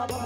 বাবা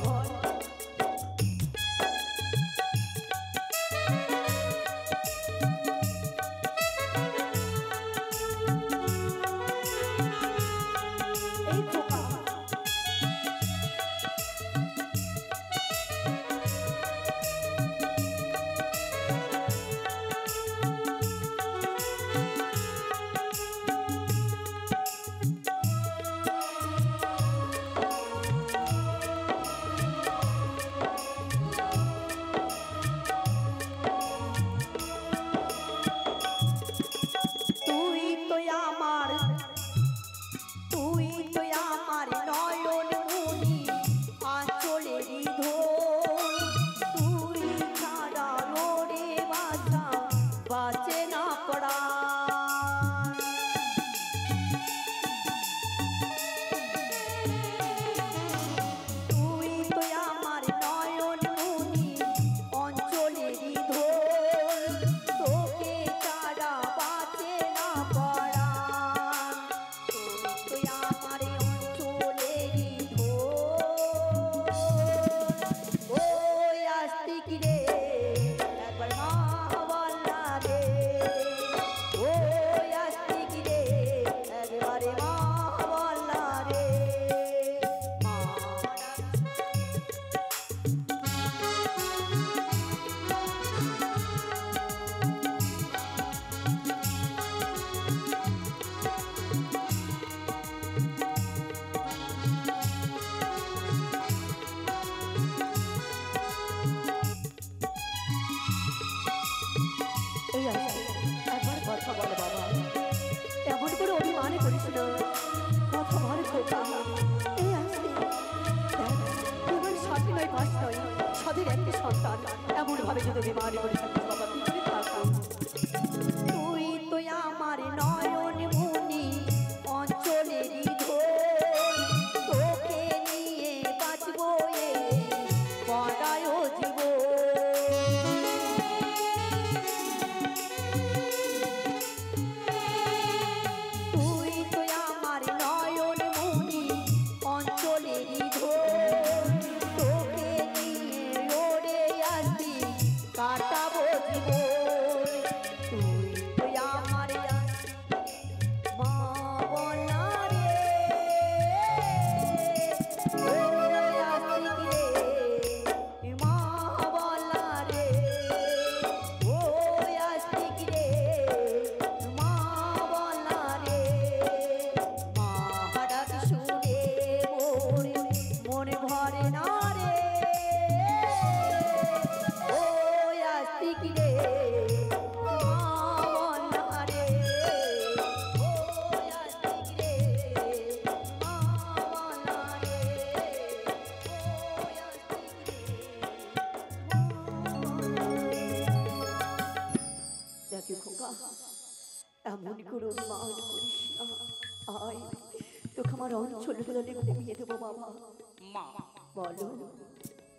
বল।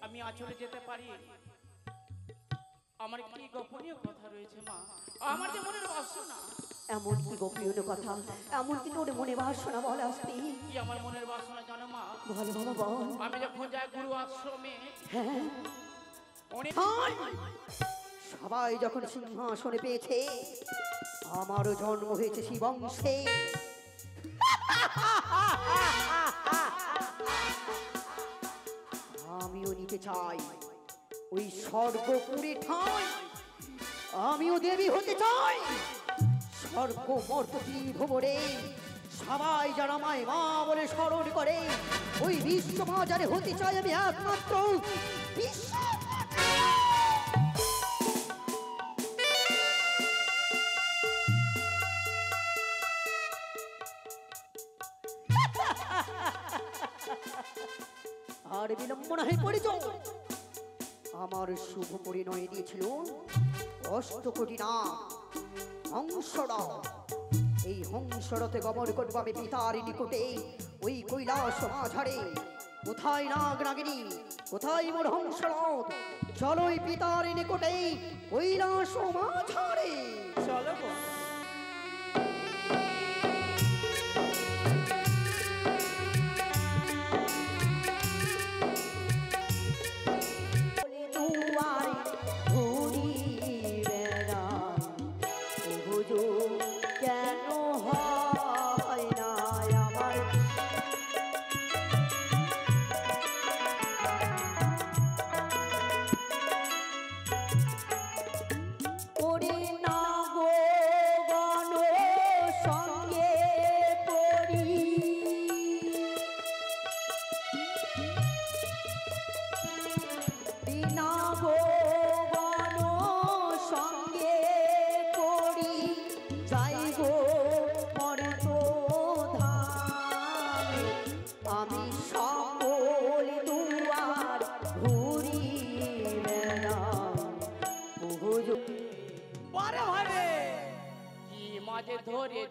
আমি আঁচলে যেতে পারি? আমার কি গোপনীয় কথা রয়েছে মা? আমার যে মনের বাসনা। এমন কি গোপনীয় কথা? এমন কি তোর মনে বাসনা বল আস্তি? কি আমার মনের বাসনা জানো মা? বল বাবা বল। আমি যখন যাই গুরু আশ্রমে, হ্যাঁ সবাই যখন সিংহাসনে পেয়েছে, আমারও জন্ম হয়েছে শিবংশে। আমিও নিতে চাই ওই স্বর্গপুরে ঠাঁই। আমিও দেবী হতে চাই স্বর্গ মর্তী ভুবনে। সবাই যারা আমায় মা বলে স্মরণ করে, ওই বিশ্ব বাজারে হতে চাই আমি একমাত্র বিশ্ব। আর বিলম্বনায় পড়েছ। আমার শুভ পরিণয় দিয়েছিল অষ্টকোটি না হংসরা। এই হংসরথে গমন করবো আমি পিতার নিকটে, ওই কৈলাস মাঝারে। কোথায় নাগ নাগিনী, কোথায় মোর হংসরথ? চলো ওই পিতার নিকটে কৈলাস মাঝারে। চলো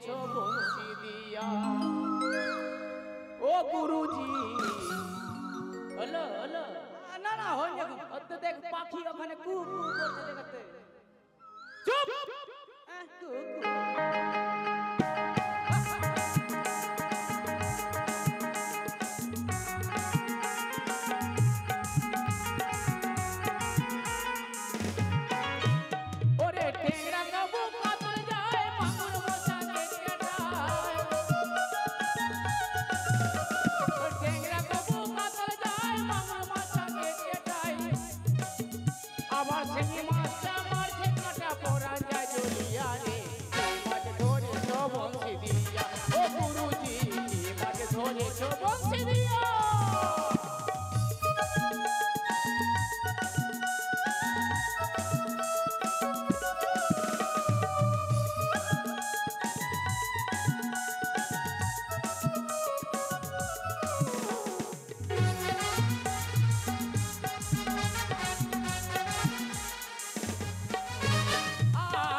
ধরেছো বংশী দিয়া। ও গুরুজি হলো হলো না না হই না ও তো দেখ পাখি ওখানে কু কু করছে দেখাতে। চুপ কু কু। ওরে টেংরা কবু কাতল যায় মাগুর মশা কেটে যায়। ও টেংরা কবু কাতল যায় মাগুর মশা কেটে যায়। আবার সেই মাছটা মারছে কাটা পড়া যায় জলিয়া রে। মাছ ধরেছো বংশী দিয়া। ও গুরুজি মাছ ধরেছো বংশী দিয়া।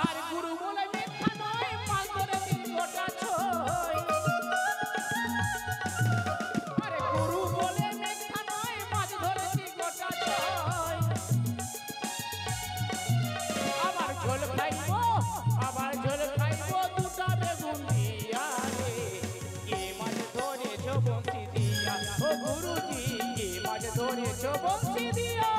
আর গুরু বলে মিথ্যা নয় মাছ ধরে দিন গোটা ছয়। আরে গুরু বলে মিথ্যা নয় মাছ ধরে দিন গোটা ছয়। আবার ঝোল খাইবো দুটা বেগুন দিয়া রে। কে মাছ ধরেছো বংশী দিয়া। ও গুরুজি কে মাছ ধরেছো বংশী দিয়া।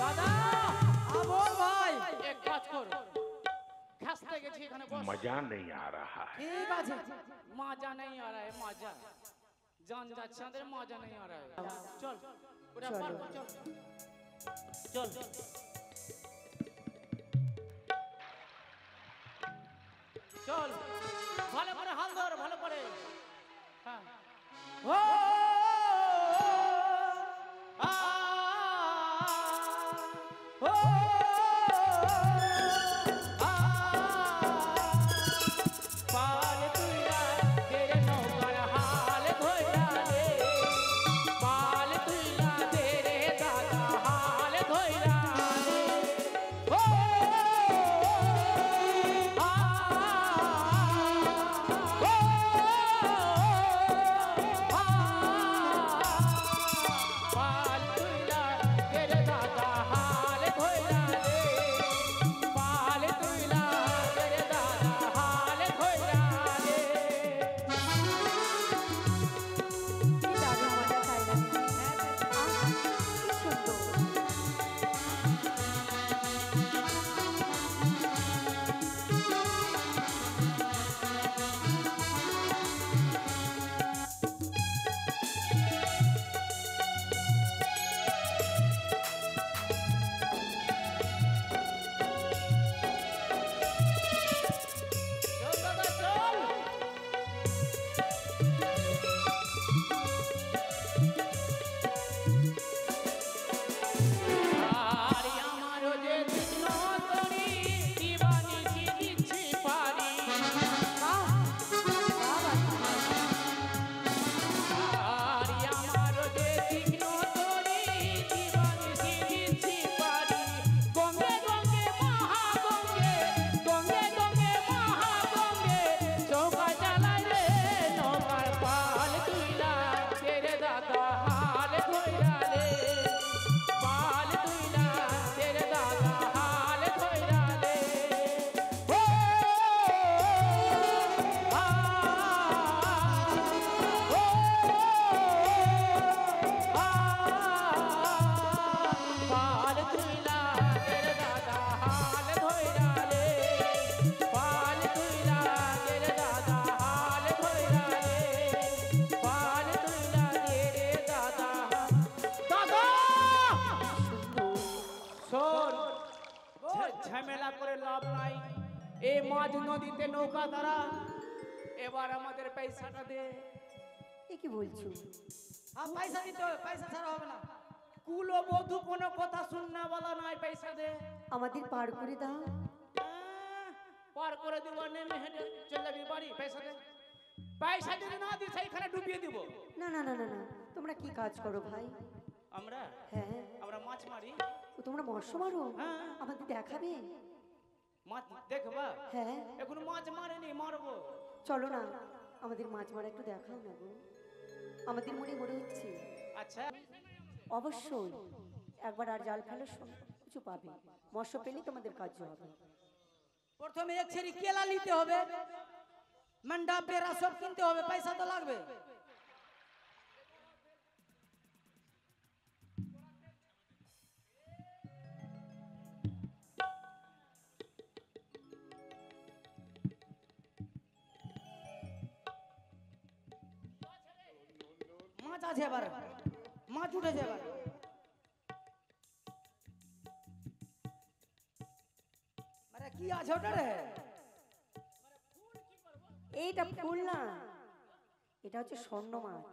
দাদা বল ভাই এক কাজ করো খাসতে গেছি এখানে বস। मजा नहीं आ रहा है। ঠিক আছে मजा नहीं आ रहा है मजा जान जाच्छे अंदर मजा नहीं आ रहा है। चल पूरा पार कर चल चल चल ভালো করে হাল ধর ভালো করে। হ্যাঁ ও আ ও আ পাল তুইরা তেরে নৌকার হাল ধইরা রে। পাল তুইরা তেরে দাদা হাল ধইরা রে। ও আ ও পাল তুইরা তেরে দাদা হাল ধইরা রে। পাল তুইরা তেরে দাদা হাল ধইরা রে। কি দারুণ মজা চাইলাম। আহ, কি সুন্দর। চল দাদা চল। আর আমারও যে কৃষ্ণ তরি দিবানিশি দিচ্ছি পারি। আর আমারও যে কৃষ্ণ তরি দিবানিশি দিচ্ছি পারি। গঙ্গে গঙ্গে মহাগঙ্গে গঙ্গে গঙ্গে মহাগঙ্গে চৌকা জ্বালাই রে। নৌকার পাল তুইলা তেরে দাদা হাল ধইরা রে। পাল তুইলা তেরে দাদা হাল ধইরা রে। ও আ ও আ পাল তুইলা তেরে দাদা হাল ধইরা রে। পাল তুইলা তেরে দাদা হাল ধইরা রে। পাল তুইলা তেরে দাদা দাদা শোন ঝামেলা করে লাভ নাই। এই মাঝ নদীতে নৌকা দ্বারা এবার আমাদের পয়সাটা দে। এ কি বলছো? পয়সা দিতে হবে, পয়সা ছাড়া হবে না। কুলো বধু কোনো কথা শুননা বলা নাই পয়সা দে। আমাদের পার করে দাও। আহ, পার করে দিব নেমে হেঁটে চলে যাবি বাড়ি পয়সা দে পয়সা যদি না দিই সেইখানে ডুবিয়ে দিব না না না না না, তোমরা কি কাজ করো ভাই? আমরা হ্যাঁ, আমরা মাছ মারি ও তোমরা মৎস্য মারো? হ্যাঁ। আমাদের দেখাবে? মাছ দেখবা হ্যাঁ, এখন মাছ মারেনি মারবো চলো না, আমাদের মাছ মারা একটু দেখাও না গো, আমাদের মনে মনে হচ্ছে। আচ্ছা অবশ্যই একবার আর জাল ফেলো, সব কিছু পাবে, মৎস্য পেলেই তোমাদের কার্য হবে। প্রথমে এক ছেড়ি কেলা নিতে হবে, মন্ডা পেরা সব কিনতে হবে, পয়সা তো লাগবে। মাছ আছে এবার, মাছ উঠেছে এবার। মানে কি আছে ওটা রে? এইটা ফুল না, এটা হচ্ছে স্বর্ণ মাছ।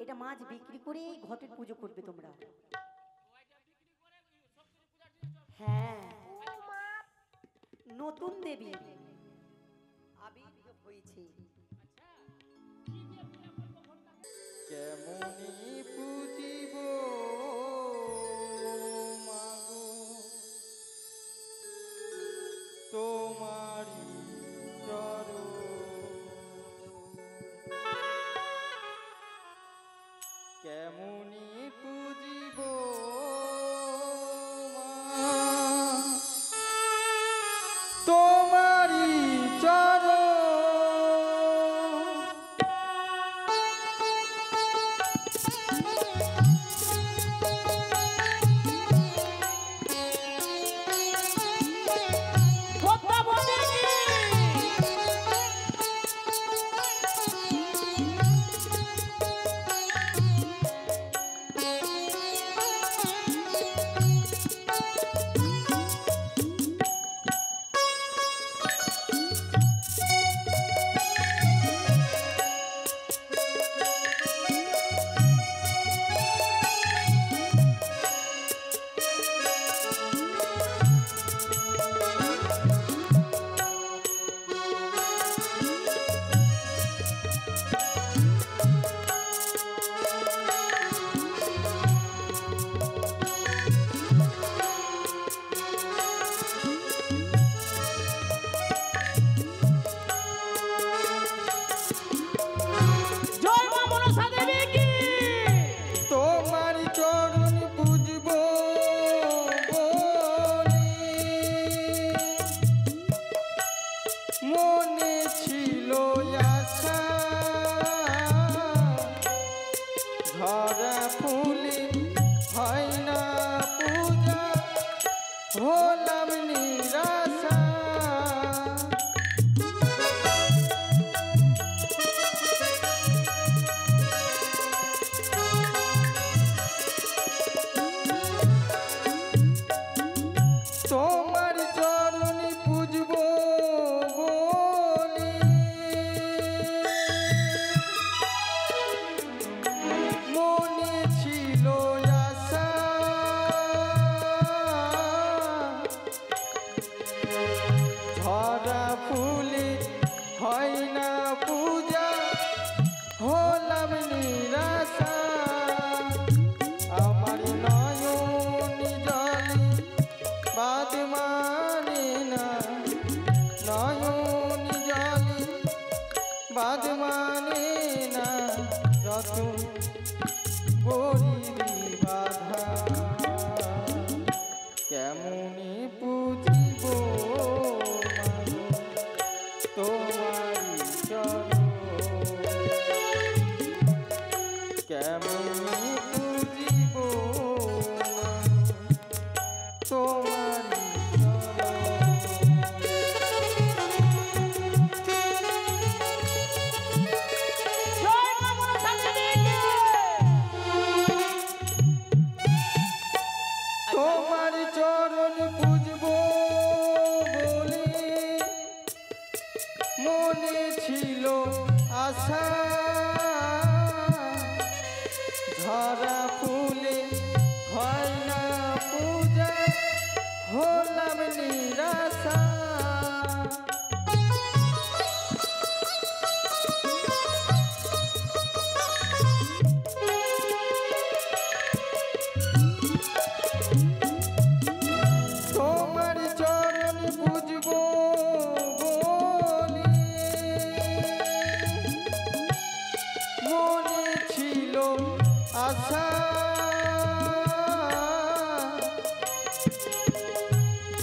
এটা মাছ বিক্রি করে ঘটের পুজো করবে তোমরা। হ্যাঁ, নতুন দেবী আবির্ভাব হয়েছে। কেমনি পুজিব মাগো তোমারি চরণ, কেমনি পুজিব মা তোমারি চরণ। হলাম নিরাশা তোমার চরণ বুঝবো বলি মনে ছিল আশা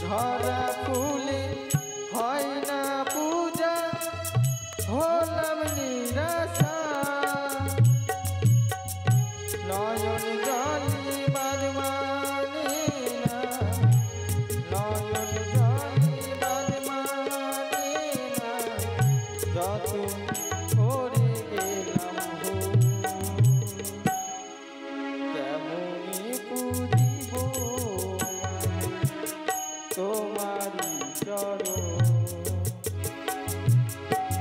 ঝরা ফুলে হয় না পূজা হলাম নিরাশা নয়ন জলে বাদ মানে না নয়ন জলে বাদ মানে না যত করে গেলাম হো কেমনি পুজিব তোমারি চরণ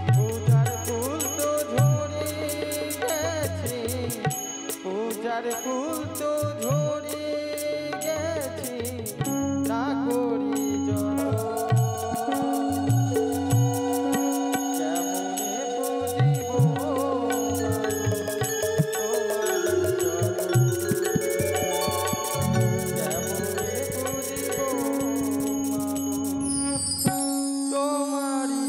পূজার ফুল তো ঝরে গেছে পূজার ফুল তো ঝরে গেছে না করি কেমনে বুঝিব তোমারি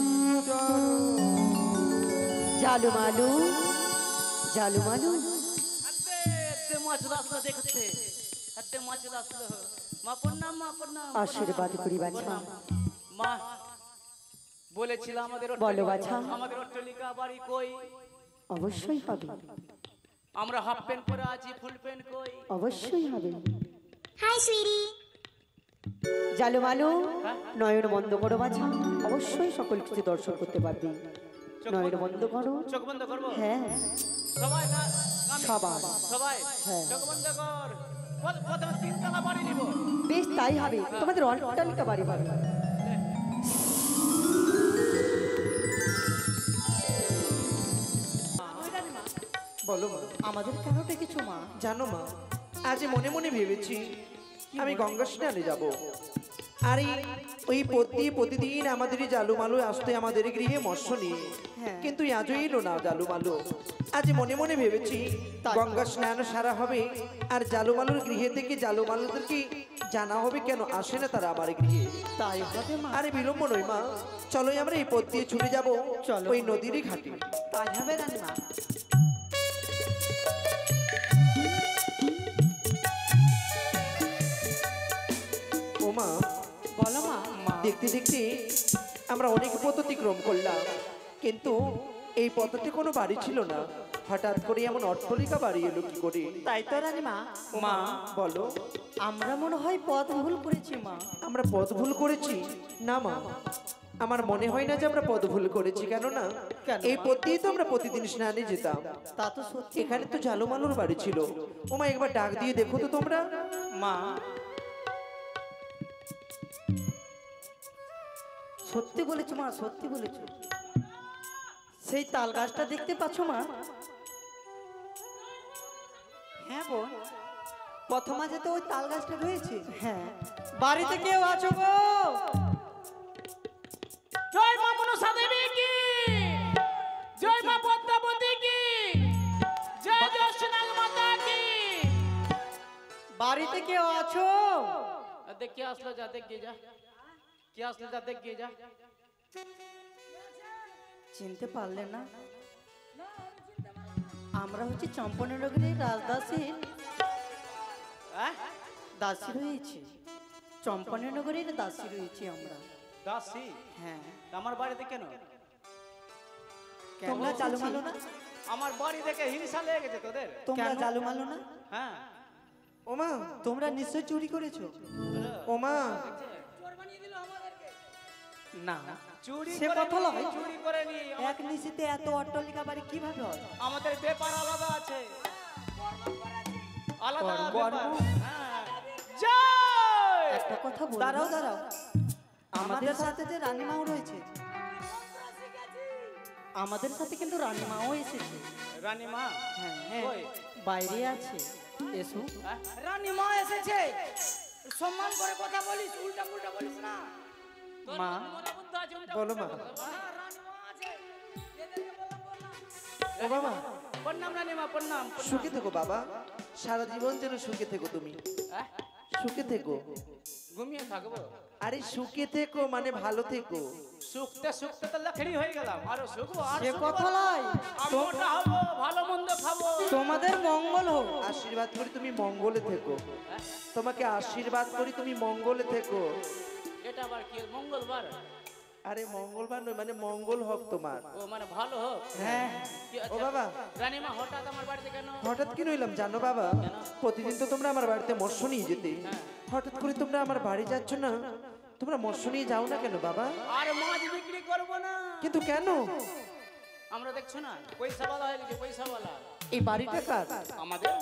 জালুমালু জালুমালু আতে মাছ রাস্তা দেখতে আতে মাছ রাস্তা মা প্রণাম আশীর্বাদ করি বাছা মা বলেছিল আমাদের বলো বাছা আমাদের অট্টালিকা বাড়ি কই অবশ্যই হবে আমরা হাফ প্যান্ট পরে আছি ফুল প্যান্ট কই অবশ্যই হবে Hi, sweetie. জালুমালু নয়ন বন্ধ করো বাছা অবশ্যই সকল কিছু দর্শন করতে পারবে নয়ন বন্ধ করো চোখ বন্ধ করবো হ্যাঁ সবাই সবার সবাই হ্যাঁ। চোখ বন্ধ কর প্রথমে তিনতলা বাড়ি নিব বেশ তাই হবে তোমাদের অট্টালিকা বাড়ি পাবে বলো মা আমাদের কেন ডেকেছো মা জানো মা আজ মনে মনে ভেবেছি আমি গঙ্গা স্নানে যাব আর ওই প্রতিদিন আমাদের এই জালুমালু আসতে আমাদের গৃহে মৎস্য নিয়ে হ্যাঁ। কিন্তু আজও এলো না জালুমালু আজ মনে মনে ভেবেছি গঙ্গা স্নান সারা হবে আর জালুমালুর গৃহে থেকে জালুমালুদেরকে জানা হবে কেন আসে না তারা আমার গৃহে তাই হবে মা আরে বিলম্ব নয় মা চলো আমরা এই পথ দিয়ে ছুটে যাবো চলো। ওই নদীরই ঘাটে তাই হবে রানীমা ও মা বলো মা দেখতে দেখতে আমরা অনেক পথ অতিক্রম করলাম কিন্তু এই পথতে কোনো বাড়ি ছিল না হঠাৎ করে এমন অট্টালিকা বাড়ি এলো কি করে তাই তো রানীমা মা বলো আমরা মনে হয় পথ ভুল করেছি মা আমরা পথ ভুল করেছি না মা আমার মনে হয় না যে আমরা পথ ভুল করেছি কেন না কেন? এই পথ দিয়ে তো আমরা প্রতিদিন স্নানে যেতাম তা তো সত্যি এখানে তো জালুমালুর বাড়ি ছিল ও মা একবার ডাক দিয়ে দেখো তো তোমরা মা সত্যি বলেছো মা সত্যি বলেছো সেই তাল গাছটা দেখতে পাচ্ছ মা হ্যাঁ বোন প্রথম মাঝে তো ওই তাল গাছটা রয়েছে হ্যাঁ বাড়িতে কেউ আছো গো জয় মা মনসা দেবী কি জয় মা পদ্মাবতী কি জয় জয়নাগ মাতা কি বাড়িতে কেউ আছো দেখ কে আসলো যা দেখ গিয়ে যা কে আসলো যা দেখ গিয়ে যা চিনতে পারলে না আমরা হচ্ছে চম্পননগরের রাজদাসীর দাসী রয়েছে চম্পননগরের দাসী রয়েছে আমরা দাসী হ্যাঁ আমার বাড়িতে কেন তোমরা চালু মালো না আমার বাড়ি দেখে হিংসা লেগে গেছে তোদের তোমরা চালু মালো না হ্যাঁ ও মা তোমরা নিশ্চয় চুরি করেছো ও মা না চুরি সে করে কথা নি, নয়। চুরি করে নি এক নিশিতে এত অট্টালিকা বাড়ি কিভাবে হয় আমাদের ব্যাপার আলাদা আছে আলাদা কর্ম। ব্যাপার হ্যাঁ জয় একটা কথা বল দাঁড়াও দাঁড়াও আমাদের সাথে যে রানীমাও রয়েছে আমাদের সাথে কিন্তু রানীমাও এসেছে রানী মা হ্যাঁ হ্যাঁ কই? বাইরে আছে এসো হ্যাঁ? রানী মা এসেছে সম্মান করে কথা বলিস, উল্টা পুল্টা বলিস না। তোর মা, মনে বুদ্ধি আছে, উল্টা বলো পুল্টা মা। কথা বল। হ্যাঁ, রানীমা আছে, এদেরকে বললাম, বললাম। ও বাবা প্রণাম রানীমা, প্রণাম প্রণাম। সুখে থেকো বাবা, সারা জীবন যেন সুখে থেকো তুমি, হ্যাঁ? সুখে থেকো। ঘুমিয়ে থাকবো? আরে সুখে থেকো মানে ভালো থেকো। সুখতে সুখতে তো লাখড়ি হয়ে গেলাম, আরো সুখবো আর সে সুখবো। কথা নয়, আমি মোটা হবো, ভালো মন্দ খাবো। তোমাদের মঙ্গল হোক। আশীর্বাদ করি তুমি মঙ্গলে থেকো, হ্যাঁ? তোমাকে আশীর্বাদ করি তুমি মঙ্গলে থেকো। এটা আবার কি মঙ্গলবার? আরে মঙ্গলবার নয়, মানে মঙ্গল হোক তোমার। ও মানে ভালো হোক। হ্যাঁ, কি ও আচ্ছা, বাবা রানীমা হঠাৎ আমার বাড়িতে কেন? হঠাৎ কি নইলাম জানো বাবা, প্রতিদিন তো তোমরা আমার বাড়িতে মৎস্য নিয়ে যেতে, হঠাৎ করে তোমরা আমার বাড়ি যাচ্ছ না, তোমরা মৎস্য নিয়ে যাও না কেন বাবা? আর মাছ বিক্রি করবো না। কিন্তু কেন? আমরা দেখছো না পয়সাওয়ালা হয়ে গেছে, পয়সাওয়ালা। এই বাড়িটা কার? আমাদের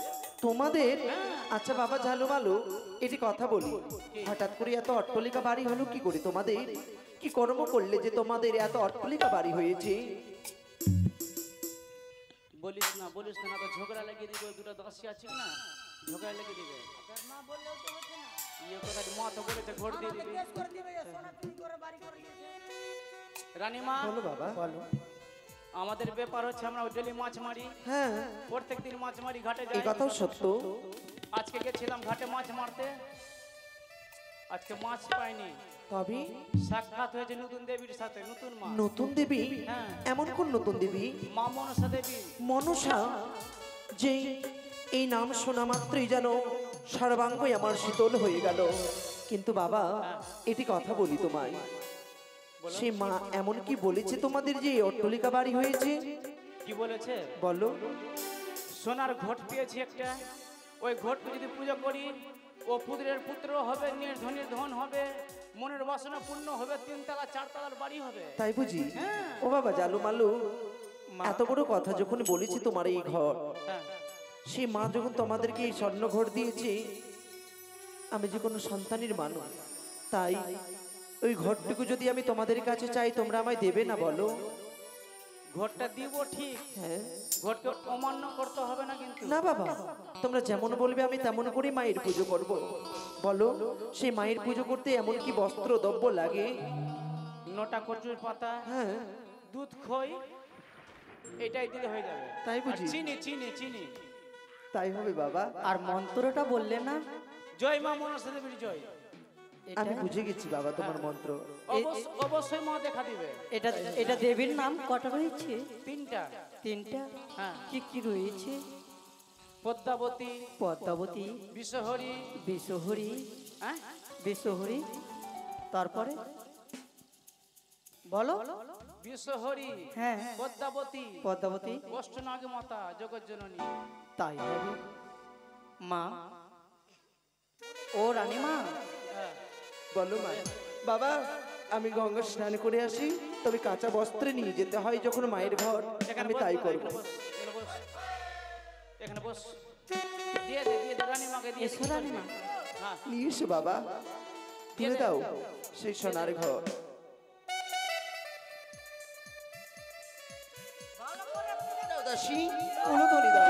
তোমাদের? আচ্ছা বাবা জালো মালো, এটি কথা বলি, হঠাৎ করে এত অট্টলিকা বাড়ি হলো কি করে তোমাদের? কি কর্ম করলে যে তোমাদের এত অট্টলিকা বাড়ি হয়েছে? বলিস না তো ঝগড়া লাগিয়ে দিবে। দুটো দশি আছে না, ঝগড়া লাগিয়ে দিবে। না বললেও তো হচ্ছে না। ইয়ে কথা মা তো বলেছে ঘোট দিয়ে আমাকে দিবি। কেস করে দিবে, সোনা চুরি করে বাড়ি করে নিয়েছে। রানীমা, বলো বাবা বলো। আমাদের ব্যাপার হচ্ছে আমরা ডেলি মাছ মারি, হ্যাঁ প্রত্যেকদিন মাছ মারি, ঘাটে এই যাই। কথাও সত্য। আজকে গেছিলাম ঘাটে মাছ মারতে, আজকে মাছ পাইনি। তবে সাক্ষাৎ হয়েছে নতুন দেবীর সাথে, নতুন মা, নতুন দেবী? হ্যাঁ। এমন কোন নতুন দেবী? মা মনসা দেবী। মনসা? যে এই নাম শোনা মাত্রই যেন সর্বাঙ্গই আমার শীতল হয়ে গেল। কিন্তু বাবা এটি কথা বলি তোমায়, সে মা এমন কি বলেছে তোমাদের যে এই অট্টলিকা বাড়ি হয়েছে? কি বলেছে? বলো। সোনার ঘট পেয়েছি একটা, ওই ঘটকে যদি পুজো করি ও পুত্রের পুত্র হবে, নির্ধনের ধন হবে, মনের বাসনা পূর্ণ হবে, 3 তলা 4 তলার বাড়ি হবে। তাই বুঝি? ও বাবা জালু মালু, এত বড় কথা যখন বলেছি তোমার এই ঘর, হ্যাঁ, সেই মা যখন তোমাদেরকে এই স্বর্ণ ঘর দিয়েছে, আমি যে কোনো সন্তানের মানুষ, তাই ওই ঘরটুকু যদি আমি তোমাদের কাছে চাই তোমরা আমায় দেবে না বলো? ঘটটা দিব ঠিক, হ্যাঁ ঘটকে অমান্য করতে হবে না কিন্তু। না বাবা, তোমরা যেমন বলবে আমি তেমন করে মায়ের পুজো করব। বলো, সেই মায়ের পুজো করতে এমন কি বস্ত্র দ্রব্য লাগে? 9টা কচুর পাতা, হ্যাঁ দুধ খই, এটাই দিলে হয়ে যাবে। তাই বুঝি? আর চিনি চিনি চিনি। তাই হবে বাবা। আর মন্ত্রটা বললে না? জয় মা মনসা দেবীর জয়। আমি বুঝে গেছি বাবা তোমার মন্ত্র। অবশ্যই মা দেখা দিবে। এটা এটা দেবীর নাম কটা রয়েছে? 3টা। 3টা? হ্যাঁ, কি কি রয়েছে? পদ্মাবতী, পদ্মাবতী, বিশ্বহরি, বিশ্বহরি, হ্যাঁ, বিশ্বহরি, তারপরে বলো। বিশ্বহরি, হ্যাঁ, পদ্মাবতী, পদ্মাবতী। অষ্টনাগ মাতা, জগজ্জননী। তাই হবে মা। ও রানীমা, হ্যাঁ, বলো মা। বাবা আমি গঙ্গা স্নান করে আসি, তবে কাঁচা বস্ত্রে নিয়ে যেতে হয় যখন মায়ের ঘর, আমি বস, তাই বাবা, করবো। এখানে বস। দিয়ে দে রানীমাকে দিয়ে দে। এসো রানীমা। হ্যাঁ, নিয়ে এসো বাবা, তুলে দাও সেই সোনার ঘর। দাও দাসী, উলুধ্বনি দাও।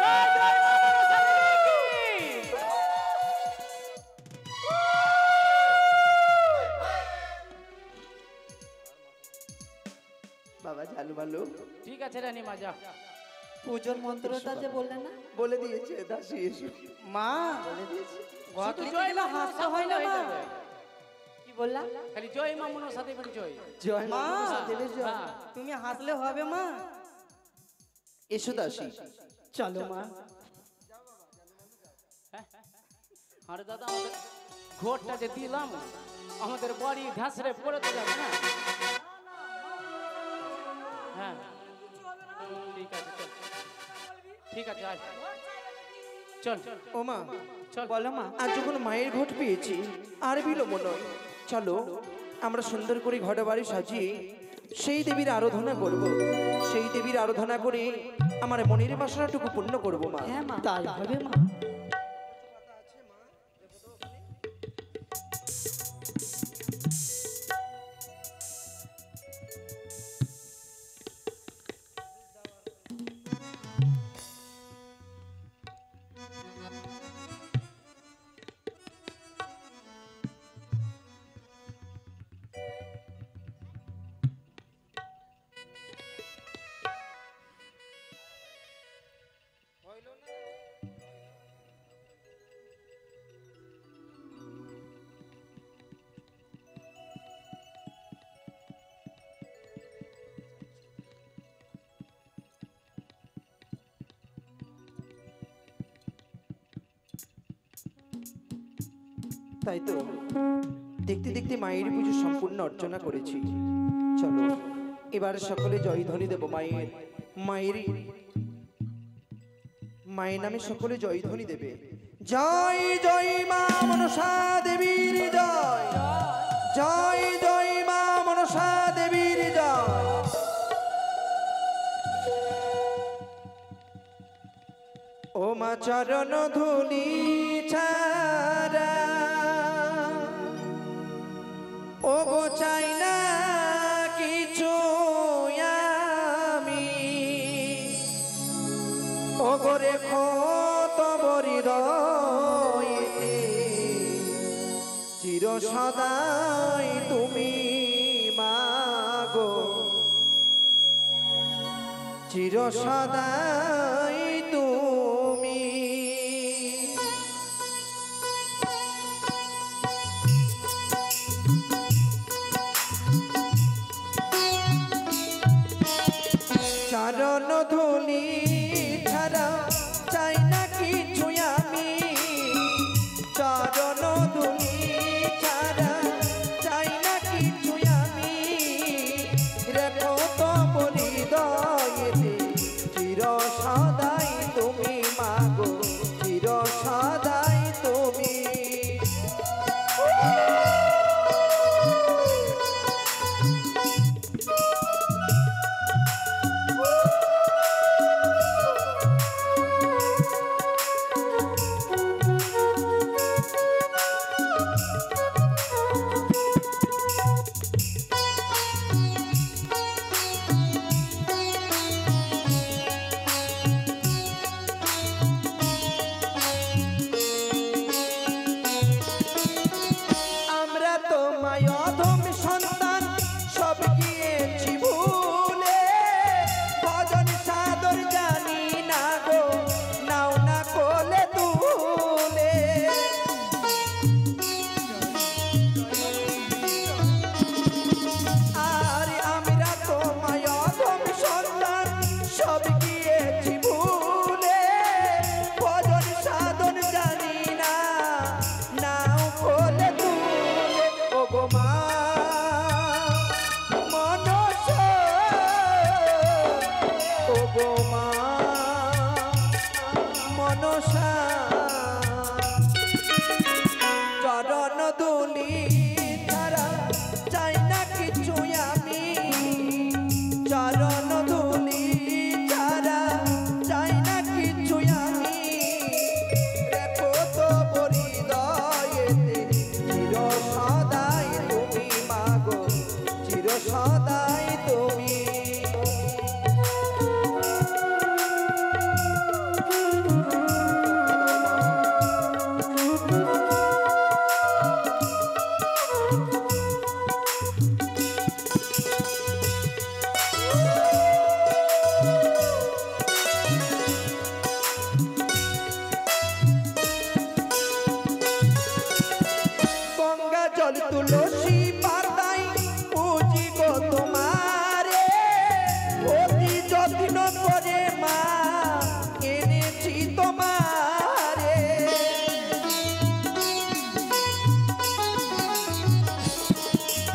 বাবা জালু মালু ঠিক আছে রানীমা, যা। পুজোর মন্ত্রটা যে বললে না? বলে দিয়েছে, দাসী এসো। মা, বলে দিয়েছে। ঘট শুধু লিখে জয় দিলে মা হাসতে মনসা হয় না হয়ে মা? যাবে। কি বললা? খালি জয় মা মনসা দেবীর জয়। জয় মা মা, মনসা দেবীর জয়। হ্যাঁ, তুমি হাসলে হবে মা? এসো দাসী। চলো মা। আরে দাদা, আমাদের ঘরটা যে দিলাম, আমাদের বাড়ি ঘাসরে পড়ে তো যাবে না। হ্যাঁ, ঠিক আছে, চল। ঠিক আছে, আয়। চল চল ও মা, চল। বলো মা। আজ যখন মায়ের ঘট পেয়েছি আর বিলম্ব নয়, চলো আমরা সুন্দর করে ঘরে বাড়ি সাজিয়ে সেই দেবীর আরাধনা করব। সেই দেবীর আরাধনা করে আমার মনের বাসনাটুকু পূর্ণ করব মা। হ্যাঁ মা, তাই হবে মা। তাই তো দেখতে দেখতে মায়ের পুজো সম্পূর্ণ অর্চনা করেছি। চলো এবার সকলে জয়ধ্বনি দেব মায়ের মায়ের মায়ের নামে সকলে জয়ধ্বনি দেবে। জয় জয় মা মনসা দেবীর জয়, জয় জয় মা মনসা দেবীর জয়। ও মা চরণ ধুলি ছাড়া ও গো চাই না কিছু আমি, ও গো রেখো তবর হৃদয়ে চির সদাই তুমি মাগো, চির সদাই তুমি। চরণ ধুলি ছাড়া চাই না কিছু আমি, চরণ ধুলি ছাড়া চাই না কিছু আমি, রেখো তবর হৃদয়েতে চির সদাই তুমি মাগো, চির সদাই তুমি। চরণ দুলি ছাড়া চাই না কিছু আমি, চরণ দুলি ছাড়া চাই না কিছু আমি, রেখো তবর হৃদয়েতে চির সদাই তুমি মাগো, চির সদাই তুমি। জল তুলসী পাতাই পুজি গো তোমারে, অতি যত্ন করে মা এনেছি তোমারে।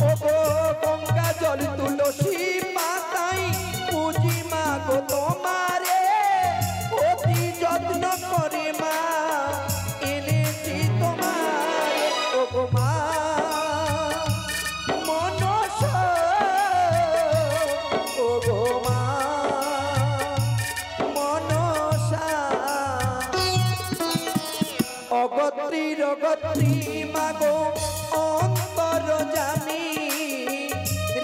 ও গো গঙ্গা জল তুলসী পাতাই পুজি মা গো তোমারে, অতি যত্ন করে মা এনেছি তোমারে। ও গো মা অগত্রীর গত্রী মাগো অন্তর জানি,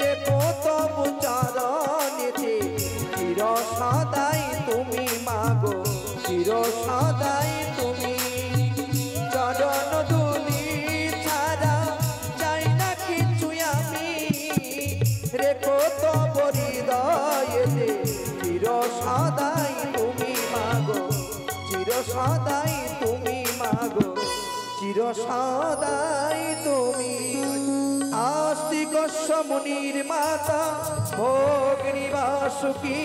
রেখো তবু চরণেতে চির সদাই তুমি মাগো, চির সদাই তুমি। চরণ ধুলি ছাড়া চাই না কিছু আমি, রেখো তবর হৃদয়েতে চির সদাই তুমি মাগো, চির সদাই তুমি মাগো, চির সদাই তুমি। আস্তিকস্য মুনির মাতা ভোগিনী বাসুকী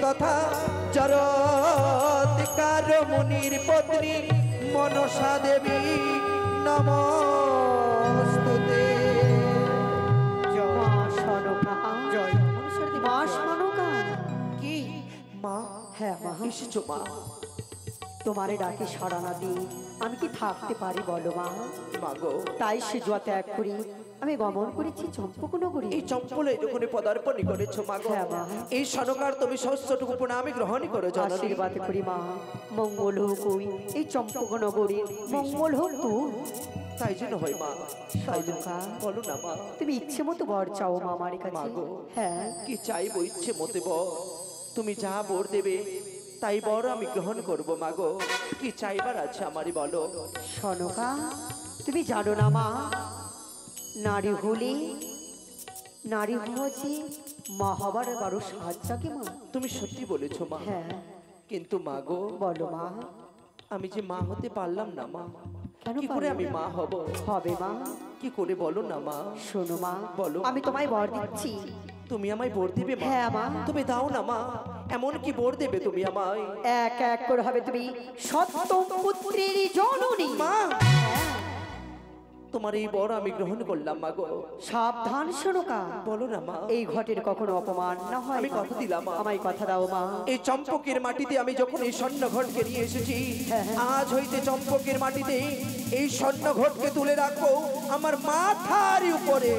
তথা জরৎকার মুনির পত্নী মনসা দেবী নমস্তুতে। মা সনকা, মা সনকা, কি মা? হ্যাঁ মা, এসেছো মা? তোমারে ডাকে সাড়া না দিয়ে আমি কি থাকতে পারি বলো মা? মাগো, তাই সে জুয়া ত্যাগ করি আমি গমন করেছি চম্পকনগরী। এই চম্পলে যখন পদার্পণই করেছো মাগো, হ্যাঁ মা। এই সনকার তুমি সহস্রটুকু প্রণামী গ্রহণ করো জননী। আশীর্বাদ করি মা, মঙ্গল হোক ওই এই চম্পকনগরীর, মঙ্গল হোক তো। তাই জন্য হয় মা, তাই জন্য। সনকা, বলো না মা। তুমি ইচ্ছে মতো বর চাও মা আমার কাছে। মাগো। হ্যাঁ, কি চাইবো ইচ্ছে মতে বর, তুমি যা বর দেবে তাই বর আমি গ্রহণ করব মাগো। কি চাইবার আছে আমারই বলো। সনকা, তুমি জানো না মা, নারী হলে নারী হচ্ছে মা হবার কারো সাহায্যকে মা। তুমি সত্যি বলেছো মা, হ্যাঁ, কিন্তু মাগো বলো মা। আমি যে মা হতে পারলাম না মা। কেন কি করে পারলে আমি না? মা হব? হবে মা। কি করে বলো না মা। শোনো মা, বলো। আমি তোমায় বর দিচ্ছি। তুমি আমায় বর দিবে মা? হ্যাঁ মা। তুমি দাও না মা, এমন কি বর দেবে তুমি আমায়? এক এক করে হবে তুমি সপ্তম পুত্রের জননী। মা, হ্যাঁ, তোমার এই বর আমি গ্রহণ করলাম মাগো। সাবধান সনকা, বলো না মা। এই ঘটের কখনো অপমান না হয়। আমি কথা দিলাম মা। আমায় কথা দাও মা। এই চম্পকের মাটিতে আমি যখন এই স্বর্ণ ঘটকে নিয়ে এসেছি, হ্যাঁ, হ্যাঁ। আজ হইতে চম্পকের মাটিতে এই স্বর্ণ ঘটকে তুলে রাখবো আমার মাথার উপরে।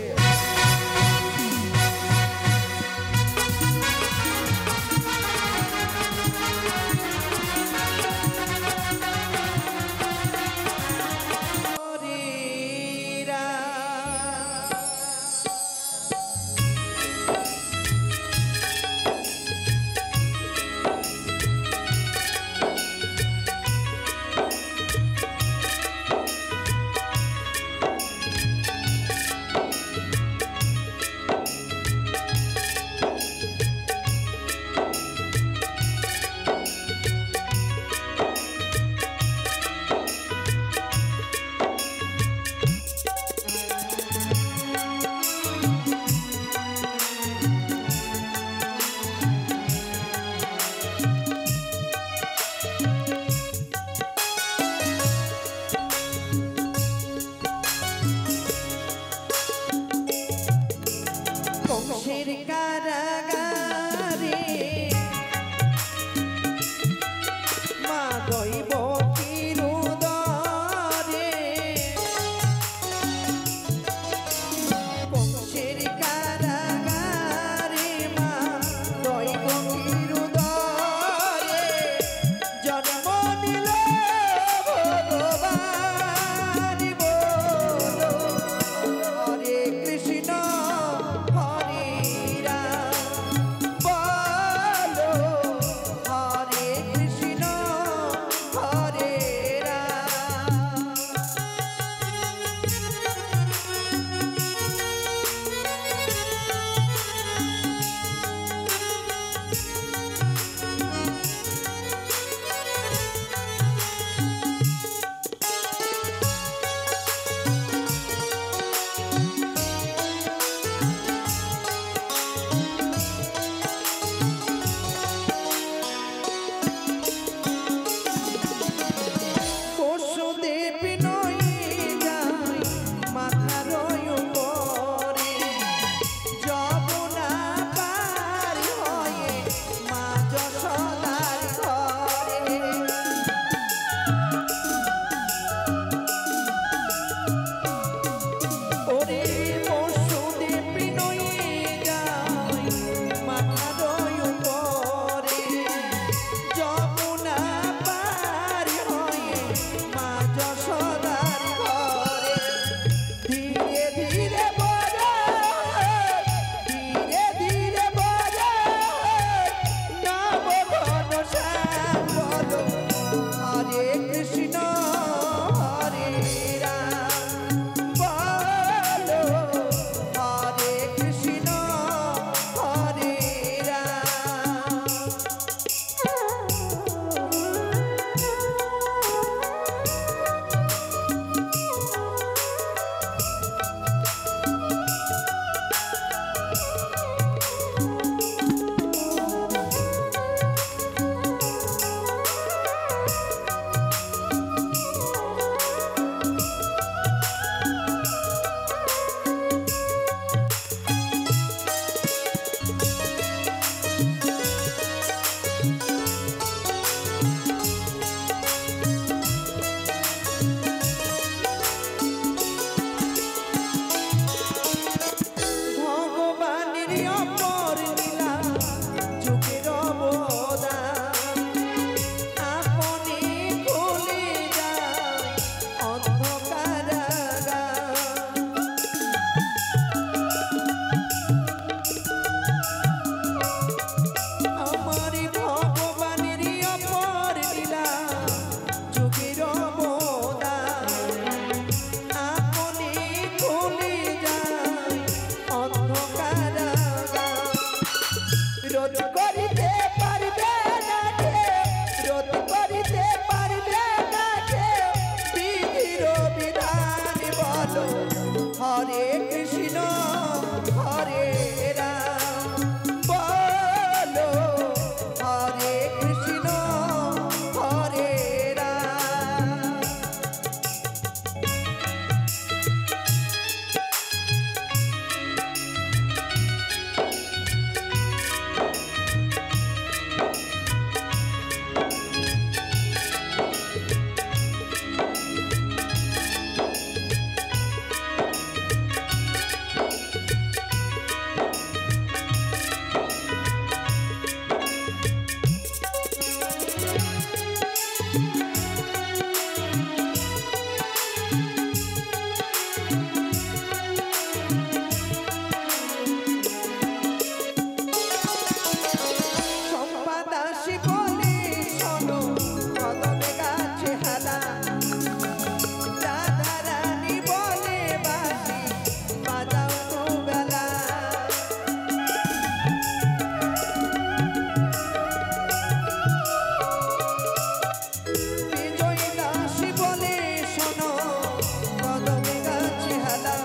রোধ করিতে পারবে না কে, রোধ করিতে পারবে না কে, বিধির বিধান বলো হরে কৃষ্ণ হরে রাম, বলো হরে কৃষ্ণ হরে রাম। সম্পাদাসী বলে শোনো কদমে গাছে হালা, রাধা রানী বলে বাঁশি বাজাও দুবেলা। বিজয়ী দাসী বলে শোনো কদমে গাছে হালা,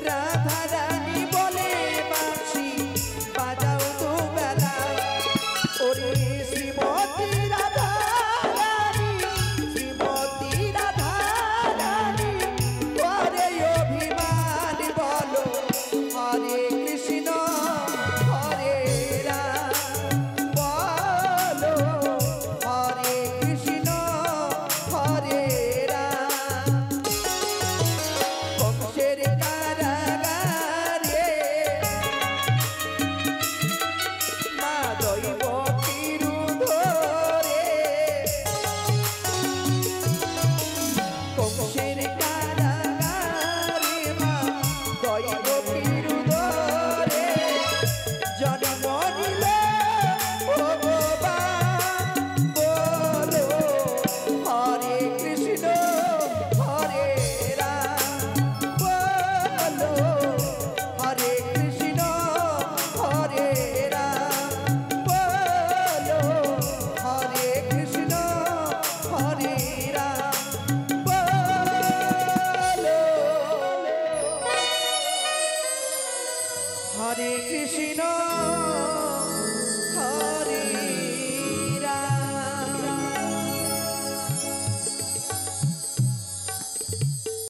রাধা রানী বলে বাঁশি বাজাও দুবেলা। ওরে শ্রীমতী রাধা রানী, শ্রীমতী রাধা রানী, করে অভিমান বলো হরে কৃষ্ণ হরে রাম, বলো হরে কৃষ্ণ হরে রাম। কংসের কারাগারে মা দৈব পিরু ধরে, কংসের কারাগারে মা দৈব পিরু ধরে, জন্ম নিল ভগবান বলো হরে কৃষ্ণ হরে রাম, বলো হরে কৃষ্ণ হরে রাম, বলো হরে কৃষ্ণ হরে রাম, বলো হরে কৃষ্ণ